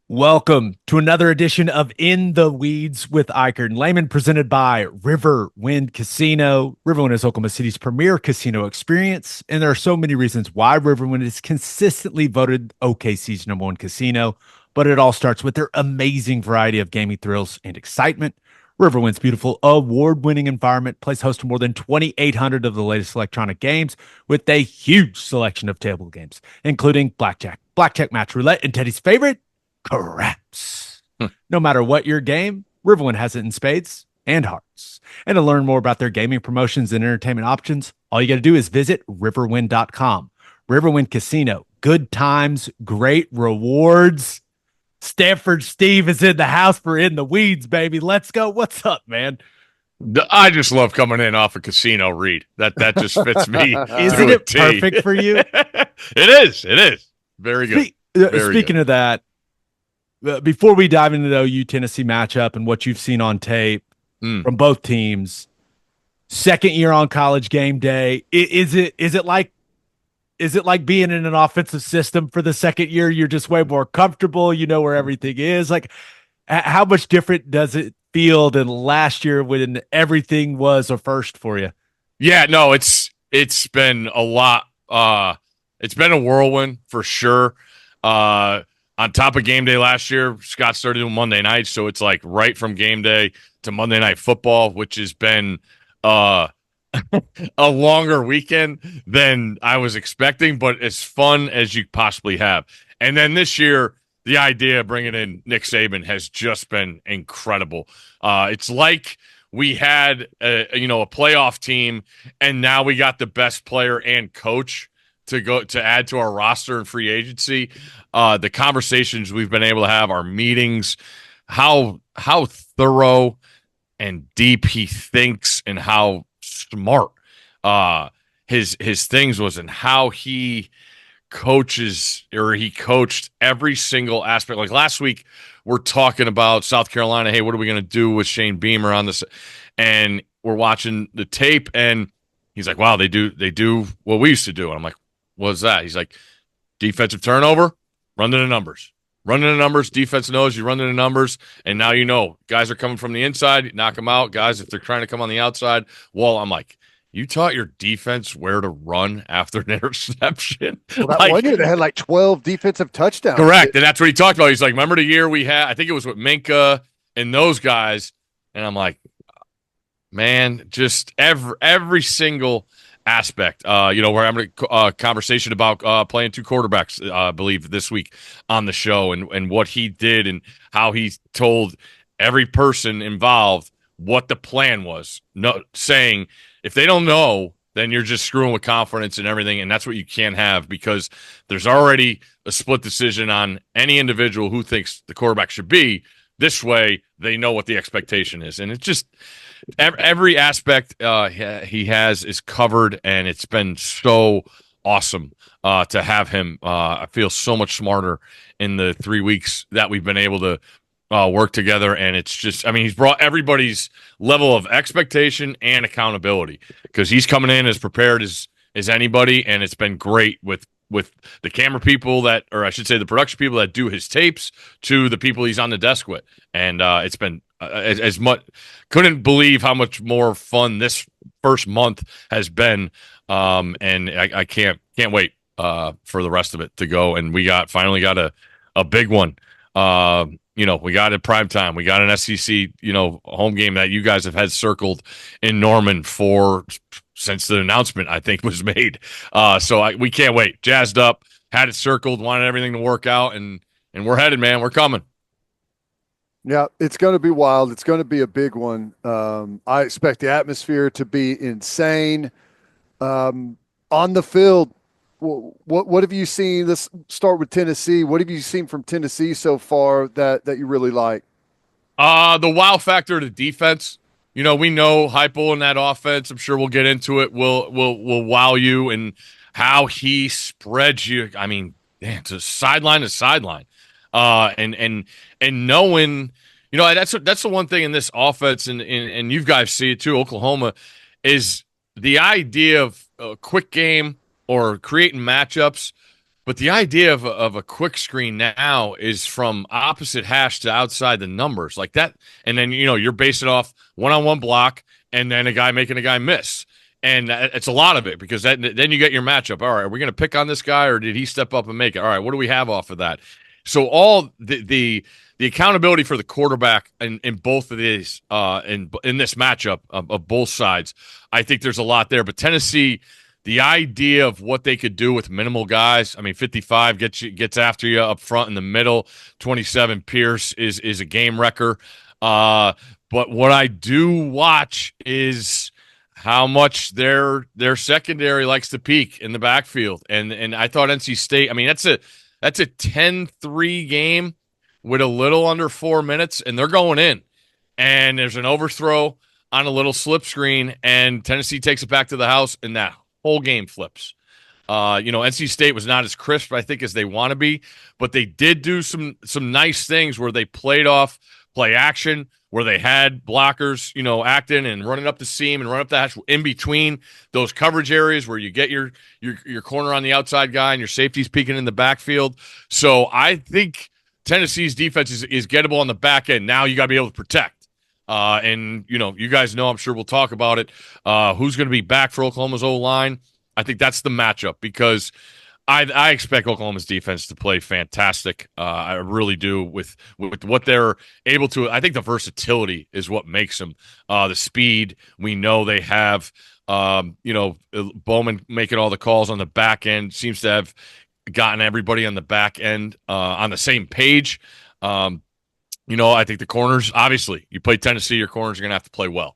Welcome to another edition of In the Weeds with Ikard and Lehman, presented by Riverwind Casino. Riverwind is Oklahoma City's premier casino experience, and there are so many reasons why Riverwind is consistently voted OKC's number one casino, but it all starts with their amazing variety of gaming thrills and excitement. Riverwind's beautiful award-winning environment plays host to more than 2,800 of the latest electronic games with a huge selection of table games, including blackjack match roulette, and Teddy's favorite, craps. No matter what your game, Riverwind has it in spades and hearts. And to learn more about their gaming promotions and entertainment options, all you got to do is visit riverwind.com. Riverwind Casino, good times, great rewards. Stanford Steve is in the house for In the Weeds, baby. Let's go. What's up, man? I just love coming in off a casino read. That just fits me. Isn't it perfect for you? It is. Very good. Speaking of that, before we dive into the OU Tennessee matchup and what you've seen on tape from both teams, second year on College GameDay, is it like being in an offensive system for the second year? You're just way more comfortable. You know where everything is. Like, how much different does it feel than last year when everything was a first for you? Yeah, no, it's been a lot. It's been a whirlwind for sure. On top of game day last year, Scott started doing Monday nights, so it's like right from game day to Monday Night Football, which has been a longer weekend than I was expecting, but as fun as you possibly have. And then this year, the idea of bringing in Nick Saban has just been incredible. It's like we had a playoff team, and now we got the best player and coach to add to our roster and free agency. The conversations we've been able to have, our meetings, how thorough and deep he thinks, and how smart his things was, and how he coaches, or he coached every single aspect. Like last week, we're talking about South Carolina. Hey, what are we going to do with Shane Beamer on this? And we're watching the tape, and he's like, wow, they do what we used to do. And I'm like, what's that? He's like, defensive turnover, run to the numbers. Run to the numbers, defense knows you run to the numbers, and now you know guys are coming from the inside, knock them out. Guys, if they're trying to come on the outside, well, I'm like, you taught your defense where to run after an interception. Well, that one year they had like 12 defensive touchdowns. Correct, and that's what he talked about. He's like, remember the year we had, I think it was with Minka and those guys, and I'm like, man, just every single aspect. We're having a conversation about playing two quarterbacks, I believe, this week on the show, and what he did and how he told every person involved what the plan was. No, saying if they don't know, then you're just screwing with confidence and everything, and that's what you can't have, because there's already a split decision on any individual who thinks the quarterback should be. This way, they know what the expectation is, and it's just every aspect he has is covered, and it's been so awesome to have him. I feel so much smarter in the 3 weeks that we've been able to work together, and it's just, I mean, he's brought everybody's level of expectation and accountability, because he's coming in as prepared as anybody, and it's been great with the camera people that, or I should say the production people that do his tapes, to the people he's on the desk with. And it's been as much, couldn't believe how much more fun this first month has been. And I can't wait for the rest of it to go. And we finally got a big one. We got it prime time. We got an SEC, home game that you guys have had circled in Norman since the announcement, I think, was made. So we can't wait. Jazzed up, had it circled, wanted everything to work out, and we're headed, man. We're coming. Yeah, it's going to be wild. It's going to be a big one. I expect the atmosphere to be insane. On the field, what have you seen? Let's start with Tennessee. What have you seen from Tennessee so far that you really like? The wow factor of the defense. We know Heupel in that offense. I'm sure we'll get into it. Will wow you, and how he spreads you. I mean, to sideline to sideline, and knowing, that's the one thing in this offense, and you guys see it too. Oklahoma is the idea of a quick game or creating matchups But the idea of a quick screen now is from opposite hash to outside the numbers like that. And then, you're basing off one-on-one block and then a guy making a guy miss. And it's a lot of it because then you get your matchup. All right, are we going to pick on this guy or did he step up and make it? All right, what do we have off of that? So all the accountability for the quarterback in both of these in this matchup of both sides, I think there's a lot there. But Tennessee, the idea of what they could do with minimal guys. I mean, 55 gets after you up front in the middle. 27 Pierce is a game wrecker. But what I do watch is how much their secondary likes to peak in the backfield. And I thought NC State, I mean, that's a 10-3 game with a little under 4 minutes, and they're going in. And there's an overthrow on a little slip screen, and Tennessee takes it back to the house, and that whole game flips. NC State was not as crisp, I think, as they want to be, but they did do some nice things where they played off play action, where they had blockers, acting and running up the seam and running up the hash in between those coverage areas where you get your corner on the outside guy and your safety's peeking in the backfield. So I think Tennessee's defense is gettable on the back end. Now you got to be able to protect. You guys know, I'm sure we'll talk about it, who's going to be back for Oklahoma's O-line. I think that's the matchup because I expect Oklahoma's defense to play fantastic. I really do with what they're able to. I think the versatility is what makes them. The speed we know they have. Bowman making all the calls on the back end seems to have gotten everybody on the back end on the same page. I think the corners, obviously, you play Tennessee, your corners are going to have to play well.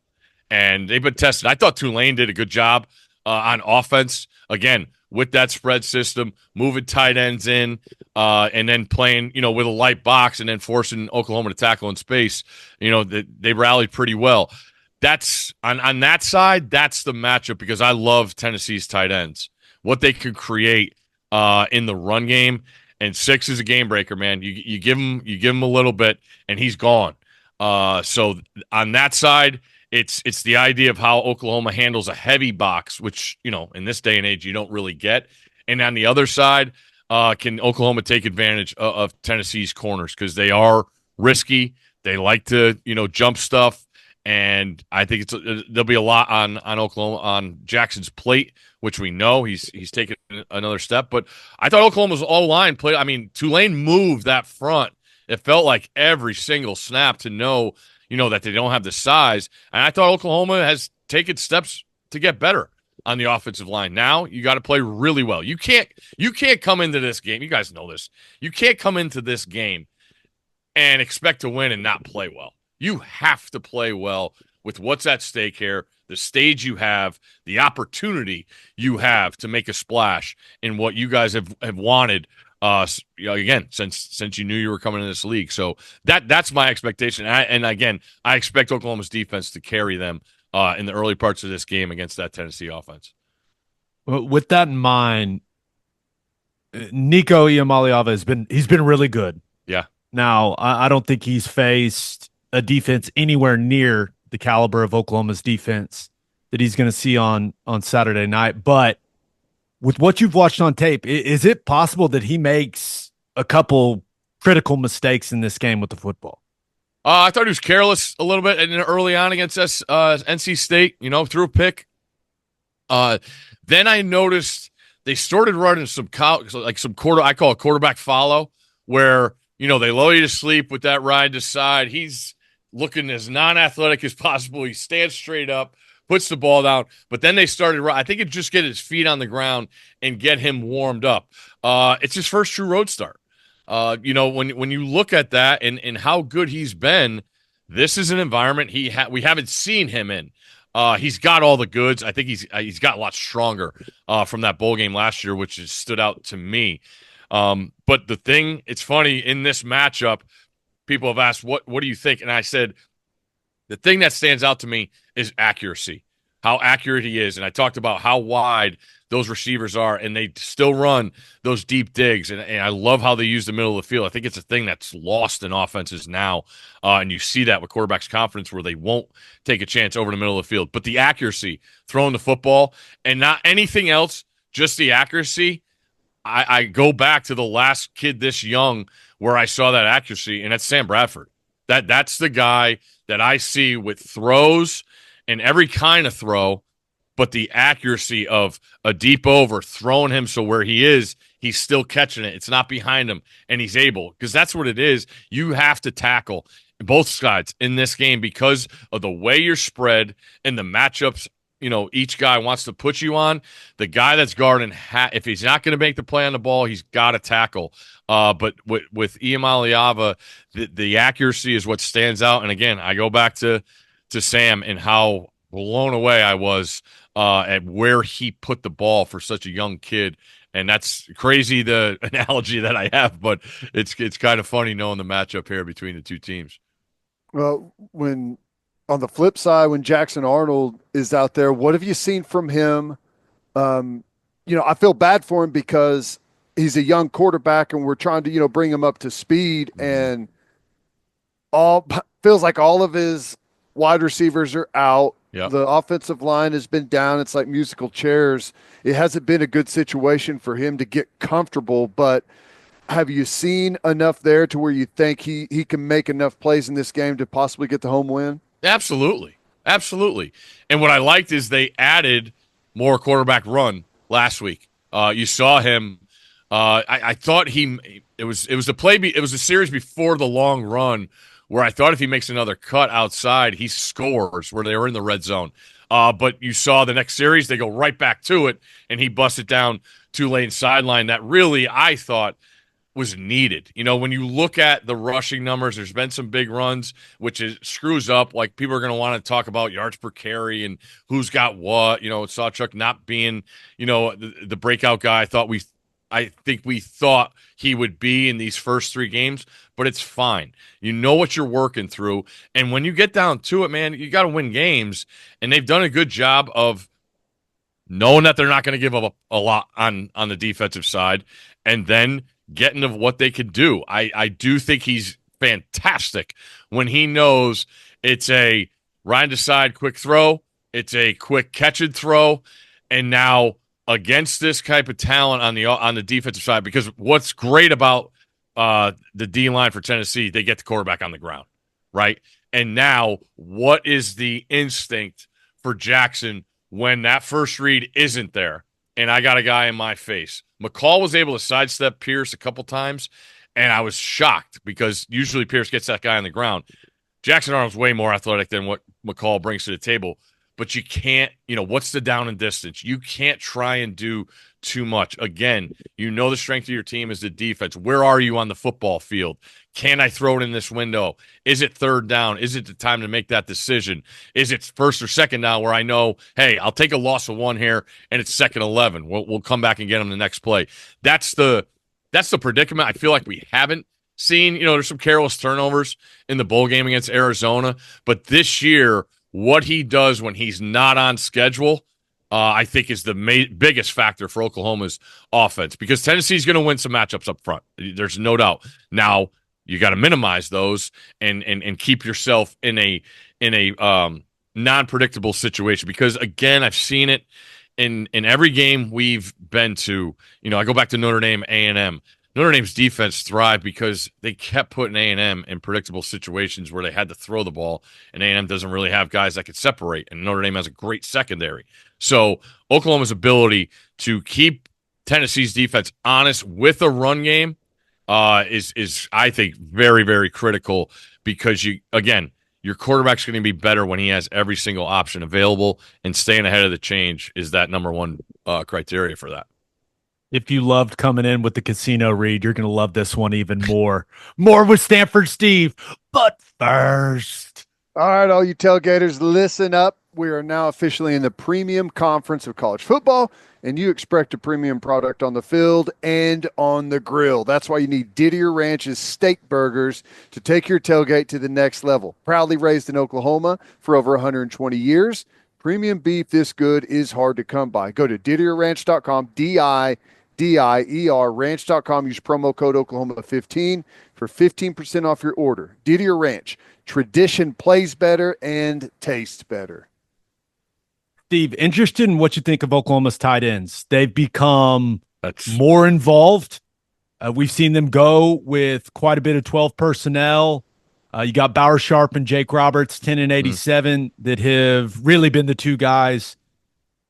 And they've been tested. I thought Tulane did a good job on offense. Again, with that spread system, moving tight ends in, and then playing, with a light box and then forcing Oklahoma to tackle in space. They rallied pretty well. That's on that side, that's the matchup because I love Tennessee's tight ends. What they could create in the run game. And 6 is a game breaker, man. You give him a little bit, and he's gone. So on that side, it's the idea of how Oklahoma handles a heavy box, which in this day and age you don't really get. And on the other side, can Oklahoma take advantage of Tennessee's corners because they are risky. They like to jump stuff, and I think there'll be a lot on Oklahoma on Jackson's plate, which we know he's taken another step. But I thought Oklahoma's all-line play. I mean, Tulane moved that front. It felt like every single snap to know, that they don't have the size. And I thought Oklahoma has taken steps to get better on the offensive line. Now you got to play really well. You can't come into this game. You guys know this. You can't come into this game and expect to win and not play well. You have to play well with what's at stake here, the stage you have, the opportunity you have to make a splash in what you guys have wanted, again, since you knew you were coming in this league. So that's my expectation. And again, I expect Oklahoma's defense to carry them in the early parts of this game against that Tennessee offense. With that in mind, Nico Iamaleava he's been really good. Yeah. Now, I don't think he's faced a defense anywhere near the caliber of Oklahoma's defense that he's going to see on Saturday night. But with what you've watched on tape, is it possible that he makes a couple critical mistakes in this game with the football? I thought he was careless a little bit early on against NC State, threw a pick. Then I noticed they started running some I call it quarterback follow, where, they lull you to sleep with that ride to side. He's looking as non-athletic as possible. He stands straight up, puts the ball down, but then they started, I think it just get his feet on the ground and get him warmed up. It's his first true road start. When you look at that and how good he's been, this is an environment we haven't seen him in. He's got all the goods. I think he's got a lot stronger from that bowl game last year, which has stood out to me. But it's funny in this matchup, people have asked, what do you think? And I said, the thing that stands out to me is accuracy, how accurate he is. And I talked about how wide those receivers are, and they still run those deep digs. And I love how they use the middle of the field. I think it's a thing that's lost in offenses now. And you see that with quarterbacks' confidence where they won't take a chance over the middle of the field. But the accuracy, throwing the football, and not anything else, just the accuracy, I go back to the last kid this young where I saw that accuracy, and that's Sam Bradford. That's the guy that I see with throws and every kind of throw, but the accuracy of a deep over, throwing him so where he is, he's still catching it. It's not behind him, and he's able, because that's what it is. You have to tackle both sides in this game because of the way you're spread and the matchups. Each guy wants to put you on. The guy that's guarding, if he's not going to make the play on the ball, he's got to tackle. But with Iamaleava, the accuracy is what stands out. And again, I go back to Sam and how blown away I was at where he put the ball for such a young kid. And that's crazy, the analogy that I have, but it's kind of funny knowing the matchup here between the two teams. Well, on the flip side, when Jackson Arnold is out there, what have you seen from him? I feel bad for him because he's a young quarterback and we're trying to, bring him up to speed, and feels like all of his wide receivers are out. Yep. The offensive line has been down. It's like musical chairs. It hasn't been a good situation for him to get comfortable, but have you seen enough there to where you think he can make enough plays in this game to possibly get the home win? Absolutely. And what I liked is they added more quarterback run last week. You saw him. I thought it was a series before the long run where I thought if he makes another cut outside, he scores where they were in the red zone. But you saw the next series, they go right back to it, and he busted down Tulane sideline. That really, I thought, was needed. When you look at the rushing numbers, there's been some big runs, which screws up. Like, people are going to want to talk about yards per carry and who's got what. Sawchuk not being, the breakout guy I think we thought he would be in these first three games, but it's fine. You know what you're working through. And when you get down to it, man, you got to win games. And they've done a good job of knowing that they're not going to give up a lot on the defensive side, and then getting of what they can do. I do think he's fantastic when he knows it's a Ryan Decide quick throw, it's a quick catch and throw, and now against this type of talent on the defensive side, because what's great about the D line for Tennessee, they get the quarterback on the ground, right? And now, what is the instinct for Jackson when that first read isn't there? And I got a guy in my face. McCall was able to sidestep Pierce a couple times, and I was shocked because usually Pierce gets that guy on the ground. Jackson Arnold's way more athletic than what McCall brings to the table, but you can't, what's the down and distance? You can't try and do too much. Again, the strength of your team is the defense. Where are you on the football field? Can I throw it in this window? Is it third down? Is it the time to make that decision? Is it first or second down where I know, hey, I'll take a loss of one here and it's 2nd 11. We'll come back and get them the next play. That's the predicament I feel like we haven't seen. There's some careless turnovers in the bowl game against Arizona, but this year, what he does when he's not on schedule, I think is the biggest factor for Oklahoma's offense, because Tennessee's going to win some matchups up front. There's no doubt. Now, you got to minimize those and keep yourself in a non-predictable situation, because, again, I've seen it in every game we've been to. I go back to Notre Dame, A&M. Notre Dame's defense thrived because they kept putting A&M in predictable situations where they had to throw the ball, and A&M doesn't really have guys that could separate, and Notre Dame has a great secondary. So Oklahoma's ability to keep Tennessee's defense honest with a run game is I think very, very critical, because your quarterback's going to be better when he has every single option available, and staying ahead of the change is that number one criteria for that. If you loved coming in with the casino read, you're going to love this one even more. More with Stanford Steve. But first. All right, all you tailgaters, listen up. We are now officially in the premium conference of college football, and you expect a premium product on the field and on the grill. That's why you need Didier Ranch's steak burgers to take your tailgate to the next level. Proudly raised in Oklahoma for over 120 years, premium beef this good is hard to come by. Go to DidierRanch.com, DIDIER ranch.com. Use promo code Oklahoma15 for 15% off your order. Didier Ranch. Tradition plays better and tastes better. Steve, interested in what you think of Oklahoma's tight ends. They've become That's more involved. We've seen them go with quite a bit of 12 personnel. You got Bauer Sharp and Jake Roberts, 10 and 87, that have really been the two guys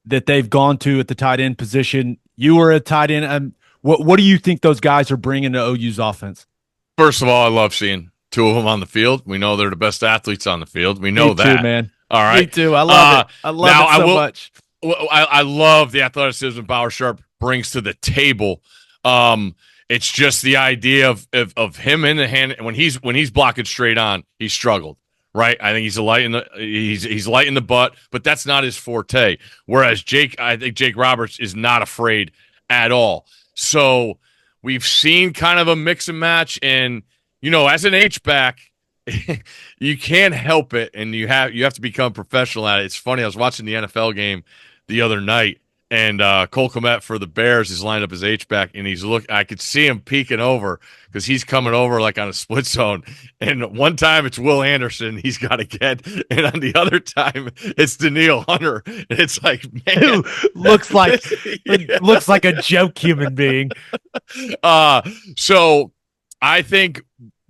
that they've gone to at the tight end position. You were a tight end. What do you think those guys are bringing to OU's offense? First of all, I love seeing two of them on the field. We know they're the best athletes on the field. We know Me that. too, man. All right. Me too. I love it. I love it so much. I love the athleticism Bauer Sharp brings to the table. It's just the idea of him in the hand when he's blocking straight on, he struggled. Right, I think he's light in the butt, but that's not his forte. Whereas I think Jake Roberts is not afraid at all. So we've seen kind of a mix and match, and as an H-back, you can't help it, and you have to become professional at it. It's funny. I was watching the NFL game the other night, and Cole Kmet for the Bears is lined up as H-back, and I could see him peeking over because he's coming over like on a split zone. And one time it's Will Anderson he's got to get, and on the other time it's Daniil Hunter. And it's like, man, looks like a joke human being. So I think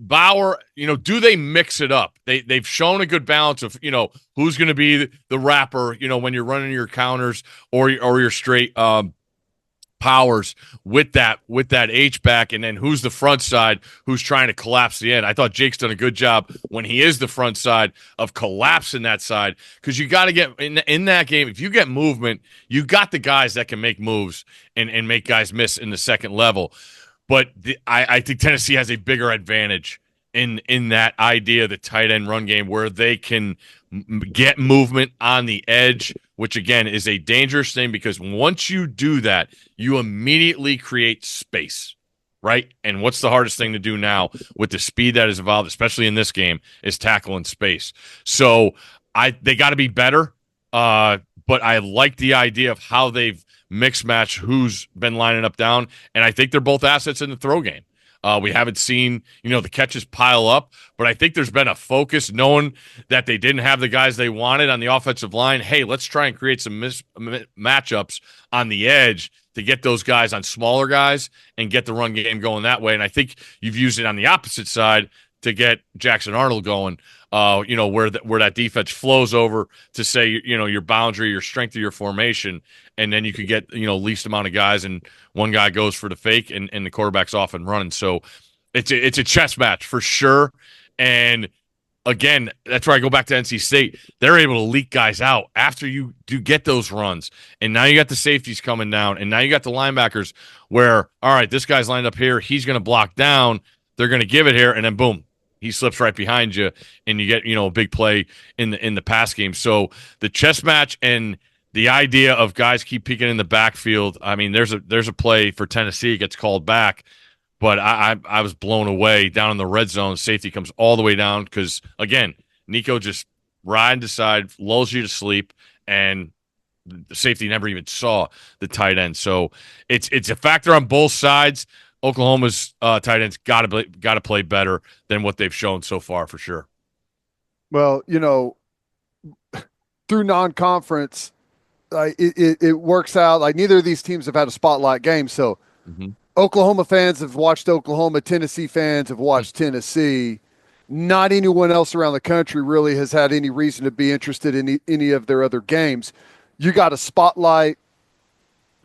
Bauer, do they mix it up? They've shown a good balance of, who's going to be the rapper, when you're running your counters or your straight powers with that H-back, and then who's the front side who's trying to collapse the end. I thought Jake's done a good job when he is the front side of collapsing that side, because you got to get in that game. If you get movement, you got the guys that can make moves and make guys miss in the second level. But I think Tennessee has a bigger advantage in that idea of the tight end run game, where they can get movement on the edge, which again is a dangerous thing, because once you do that, you immediately create space, right? And what's the hardest thing to do now with the speed that has evolved, especially in this game, is tackle in space. So they got to be better, but I like the idea of how they've mix match who's been lining up down, and I think they're both assets in the throw game. We haven't seen, the catches pile up, but I think there's been a focus, knowing that they didn't have the guys they wanted on the offensive line. Hey, let's try and create some matchups on the edge to get those guys on smaller guys and get the run game going that way. And I think you've used it on the opposite side to get Jackson Arnold going, where that defense flows over to say, your boundary, your strength of your formation, and then you can get, least amount of guys, and one guy goes for the fake, and the quarterback's off and running. So it's a chess match for sure. And again, that's where I go back to NC State. They're able to leak guys out after you do get those runs. And now you got the safeties coming down, and now you got the linebackers where, all right, this guy's lined up here. He's going to block down. They're going to give it here, and then boom, he slips right behind you, and you get, a big play in the pass game. So the chess match and the idea of guys keep peeking in the backfield. I mean, there's a play for Tennessee, it gets called back, but I was blown away down in the red zone. Safety comes all the way down because, again, Nico just riding to side, lulls you to sleep, and the safety never even saw the tight end. So it's a factor on both sides. Oklahoma's tight ends got to play better than what they've shown so far, for sure. Well, through non-conference, it works out. Like, neither of these teams have had a spotlight game, so Oklahoma fans have watched Oklahoma. Tennessee fans have watched Tennessee. Not anyone else around the country really has had any reason to be interested in any of their other games. You got a spotlight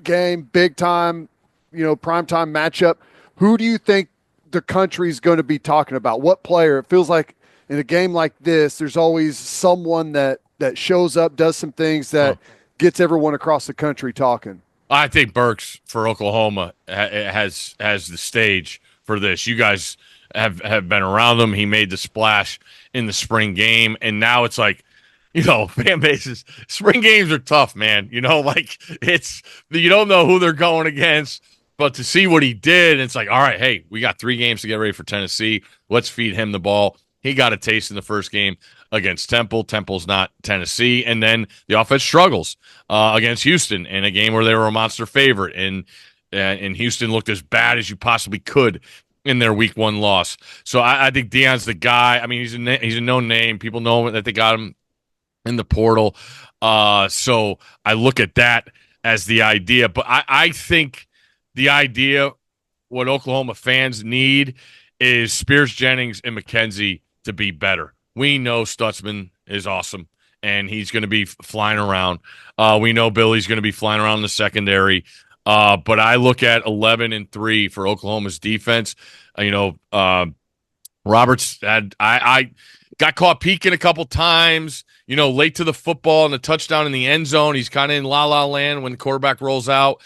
game, big time, primetime matchup. Who do you think the country's going to be talking about? What player? It feels like in a game like this, there's always someone that shows up, does some things that gets everyone across the country talking. I think Burks for Oklahoma has the stage for this. You guys have been around him. He made the splash in the spring game, and now it's like, fan bases. Spring games are tough, man. It's you don't know who they're going against. But to see what he did, it's like, all right, hey, we got 3 games to get ready for Tennessee. Let's feed him the ball. He got a taste in the first game against Temple. Temple's not Tennessee. And then the offense struggles against Houston in a game where they were a monster favorite. And Houston looked as bad as you possibly could in their week 1 loss. So I think Deion's the guy. I mean, he's a known name. People know that they got him in the portal. So I look at that as the idea. But I think the idea, what Oklahoma fans need is Spears, Jennings, and McKenzie to be better. We know Stutzman is awesome, and he's going to be flying around. We know Billy's going to be flying around in the secondary. But I look at 11-3 for Oklahoma's defense. Roberts I got caught peeking a couple times, late to the football and the touchdown in the end zone. He's kind of in la-la land when the quarterback rolls out.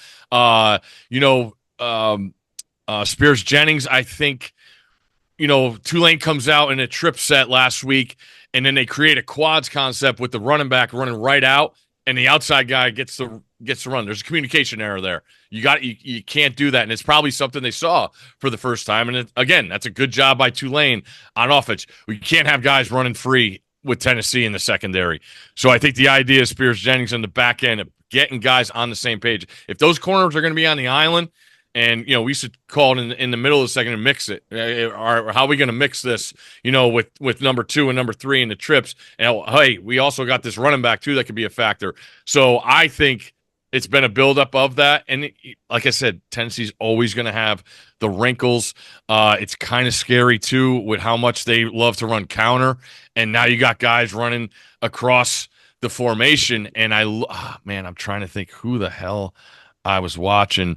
Spears Jennings, I think, Tulane comes out in a trip set last week, and then they create a quads concept with the running back running right out, and the outside guy gets to run. There's a communication error there. You can't do that, and it's probably something they saw for the first time. And again, that's a good job by Tulane on offense. We can't have guys running free with Tennessee in the secondary. So I think the idea is Spears Jennings on the back end of getting guys on the same page. If those corners are going to be on the island, and we used to call it in the middle of the second and mix it. Or how are we going to mix this? With number 2 and number 3 in the trips. And hey, we also got this running back too that could be a factor. So I think it's been a buildup of that. And like I said, Tennessee's always going to have the wrinkles. It's kind of scary too with how much they love to run counter. And now you got guys running across the formation. And I'm trying to think who the hell I was watching,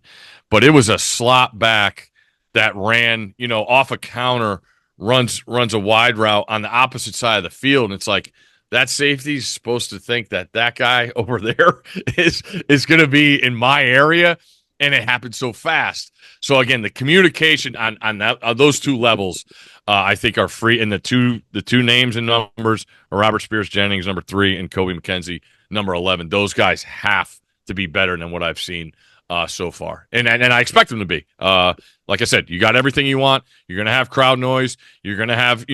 but it was a slot back that ran, off a counter, runs a wide route on the opposite side of the field. And it's like, that safety's supposed to think that guy over there is going to be in my area, and it happened so fast. So again, the communication on those two levels, I think are free. And the two names and numbers are Robert Spears Jennings, number 3, and Kobe McKenzie, number 11. Those guys have to be better than what I've seen so far, and I expect them to be. Like I said, you got everything you want. You're going to have crowd noise. You're going to have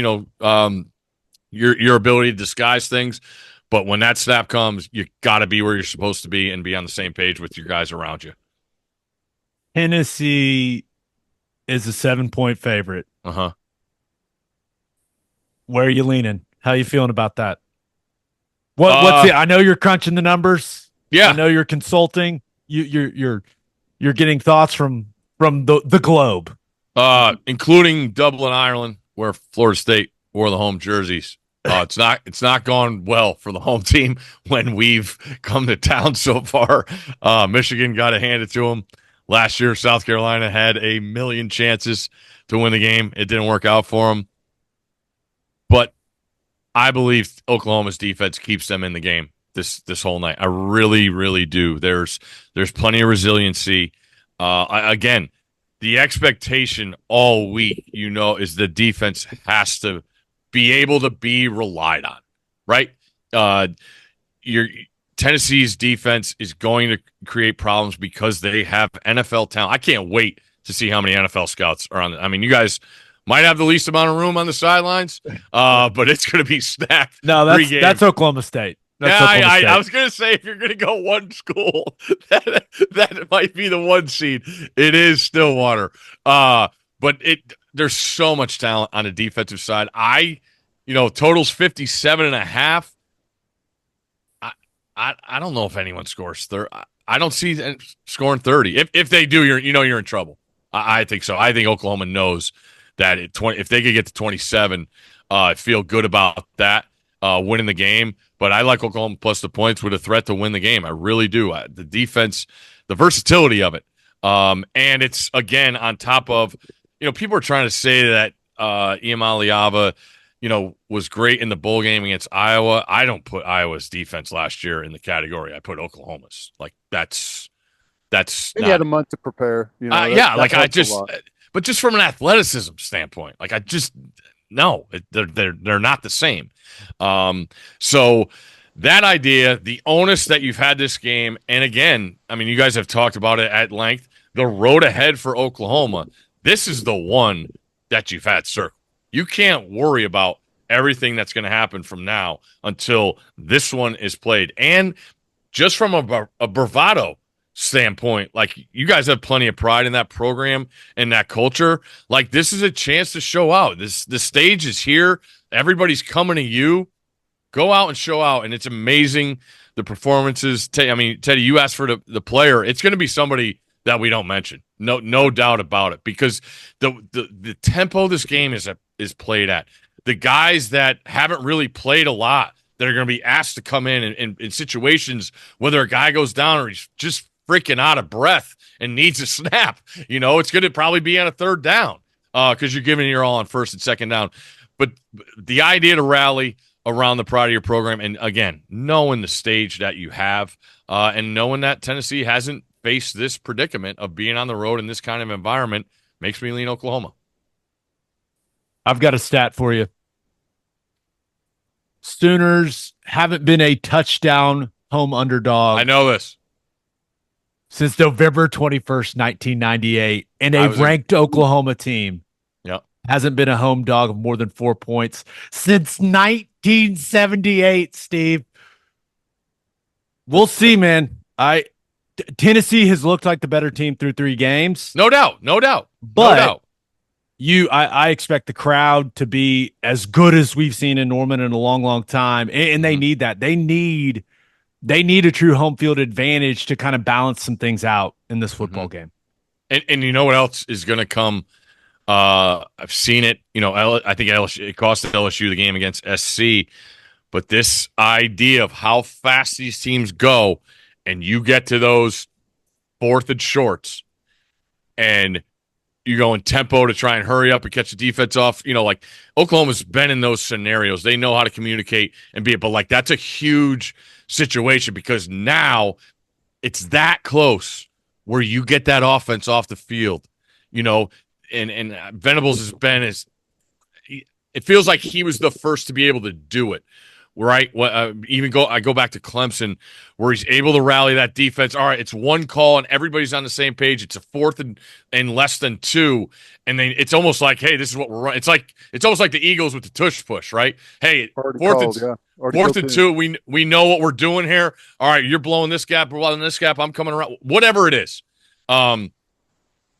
your ability to disguise things, but when that snap comes, you got to be where you're supposed to be and be on the same page with your guys around you. Tennessee is a 7-point favorite. Uh-huh. Where are you leaning? How are you feeling about that? What's it? I know you're crunching the numbers. Yeah. I know you're consulting. You're getting thoughts from the globe, including Dublin, Ireland, where Florida State wore the home jerseys. It's not gone well for the home team when we've come to town so far. Michigan got to hand it to them. Last year, South Carolina had a million chances to win the game. It didn't work out for them. But I believe Oklahoma's defense keeps them in the game this whole night. I really, really do. There's plenty of resiliency. Again, the expectation all week, is the defense has to be able to be relied on, right? Your Tennessee's defense is going to create problems because they have NFL talent. I can't wait to see how many NFL scouts are on. I mean, you guys might have the least amount of room on the sidelines, but it's going to be stacked. No, that's Oklahoma State. I was going to say, if you're going to go one school, that might be the one seed. It is Stillwater. But there's so much talent on the defensive side. Totals 57.5. I don't know if anyone scores 30. I don't see scoring 30. If they do, you're in trouble. I think so. I think Oklahoma knows that if they could get to 27, feel good about that, winning the game. But I like Oklahoma plus the points with a threat to win the game. I really do. The defense, the versatility of it. And it's, again, on top of, people are trying to say that Iamaleava, was great in the bowl game against Iowa. I don't put Iowa's defense last year in the category. I put Oklahoma's. Like, that's he had a month to prepare. But just from an athleticism standpoint, they're not the same. So that idea, the onus that you've had this game, and again, I mean, you guys have talked about it at length, the road ahead for Oklahoma, this is the one that you've had circled. You can't worry about everything that's going to happen from now until this one is played. And just from a bravado standpoint, like, you guys have plenty of pride in that program and that culture. Like, this is a chance to show out. The stage is here. Everybody's coming to you. Go out and show out. And it's amazing, the performances. Teddy, you asked for the player. It's going to be somebody that we don't mention. No doubt about it, because the tempo this game is played at. The guys that haven't really played a lot, that are going to be asked to come in situations, whether a guy goes down or he's just freaking out of breath and needs a snap. It's going to probably be on a third down because you're giving your all on first and second down. But the idea to rally around the pride of your program, and again, knowing the stage that you have, and knowing that Tennessee hasn't faced this predicament of being on the road in this kind of environment, makes me lean Oklahoma. I've got a stat for you. Sooners haven't been a touchdown home underdog. I know this. Since November 21st, 1998, and a ranked Oklahoma team hasn't been a home dog of more than 4 points since 1978, Steve. We'll see, man. Tennessee has looked like the better team through 3 games. No doubt. But I expect the crowd to be as good as we've seen in Norman in a long, long time. And they need that. They need a true home field advantage to kind of balance some things out in this football game. And you know what else is going to come? I've seen it. I think LSU, it cost LSU the game against SC. But this idea of how fast these teams go, and you get to those 4th and shorts, and you go in tempo to try and hurry up and catch the defense off. Like Oklahoma's been in those scenarios. They know how to communicate and be it. But like that's a huge situation, because now it's that close where you get that offense off the field. And Venables has been it feels like he was the first to be able to do it. Right. I go back to Clemson, where he's able to rally that defense. All right, it's one call and everybody's on the same page. It's a 4th and less than 2, and then it's almost like, hey, this is what we're running. It's almost like the Eagles with the tush push, right? Hey, 4th and 2, we know what we're doing here. All right, you're blowing this gap, we're blowing this gap. I'm coming around. Whatever it is,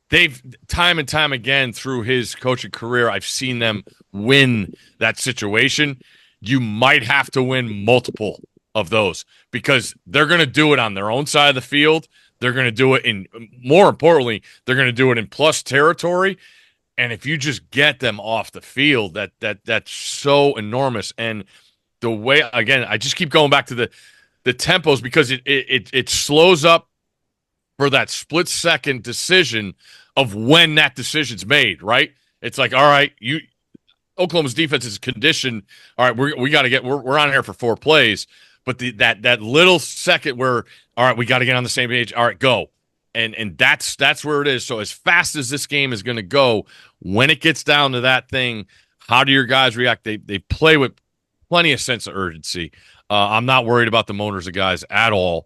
they've time and time again through his coaching career, I've seen them win that situation. You might have to win multiple of those, because they're going to do it on their own side of the field. They're going to do it more importantly, they're going to do it in plus territory. And if you just get them off the field, that's so enormous. And the way, again, I just keep going back to the tempos, because it slows up for that split second decision of when that decision's made, right? It's like, all right, Oklahoma's defense is conditioned. All right, we got to get. We're on here for 4 plays, but that little second where, all right, we got to get on the same page. All right, go, and that's where it is. So as fast as this game is going to go, when it gets down to that thing, how do your guys react? They play with plenty of sense of urgency. I'm not worried about the motors of guys at all.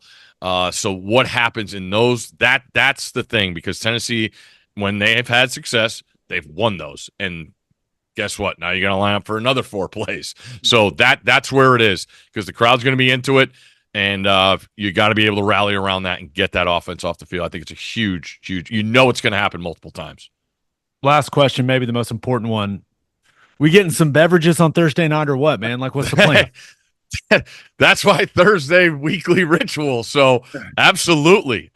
So what happens in those? That's the thing, because Tennessee, when they have had success, they've won those. And guess what? Now you're going to line up for another 4 plays. So that's where it is, because the crowd's going to be into it, and you got to be able to rally around that and get that offense off the field. I think it's a huge. It's going to happen multiple times. Last question, maybe the most important one. We getting some beverages on Thursday night or what, man? Like, what's the plan? That's why Thursday weekly ritual. So absolutely.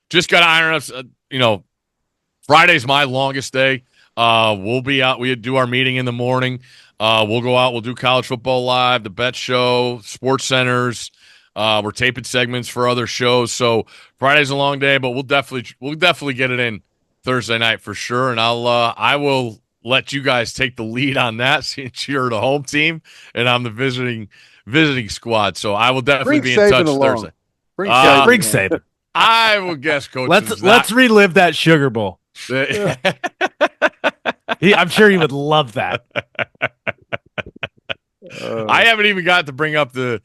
Just got to iron us. Friday's my longest day. We'll be out. We do our meeting in the morning. We'll go out. We'll do college football live, the Bet Show, SportsCenters. We're taping segments for other shows. So Friday's a long day, but we'll definitely get it in Thursday night for sure. And I will let you guys take the lead on that, since you're the home team and I'm the visiting squad. So I will definitely be in touch Thursday. Bring Saban. I will guess, Coach. Let's relive that Sugar Bowl. I'm sure he would love that. I haven't even got to bring up the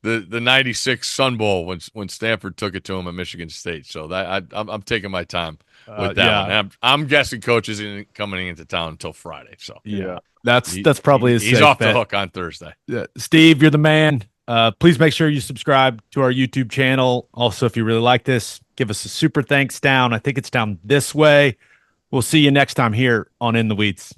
96 Sun Bowl when Stanford took it to him at Michigan State. So that I'm taking my time with that one. I'm guessing Coach isn't coming into town until Friday. So that's probably he's off the hook on Thursday. Yeah. Steve, you're the man. Please make sure you subscribe to our YouTube channel. Also, if you really like this, give us a super thanks down. I think it's down this way. We'll see you next time here on In the Weeds.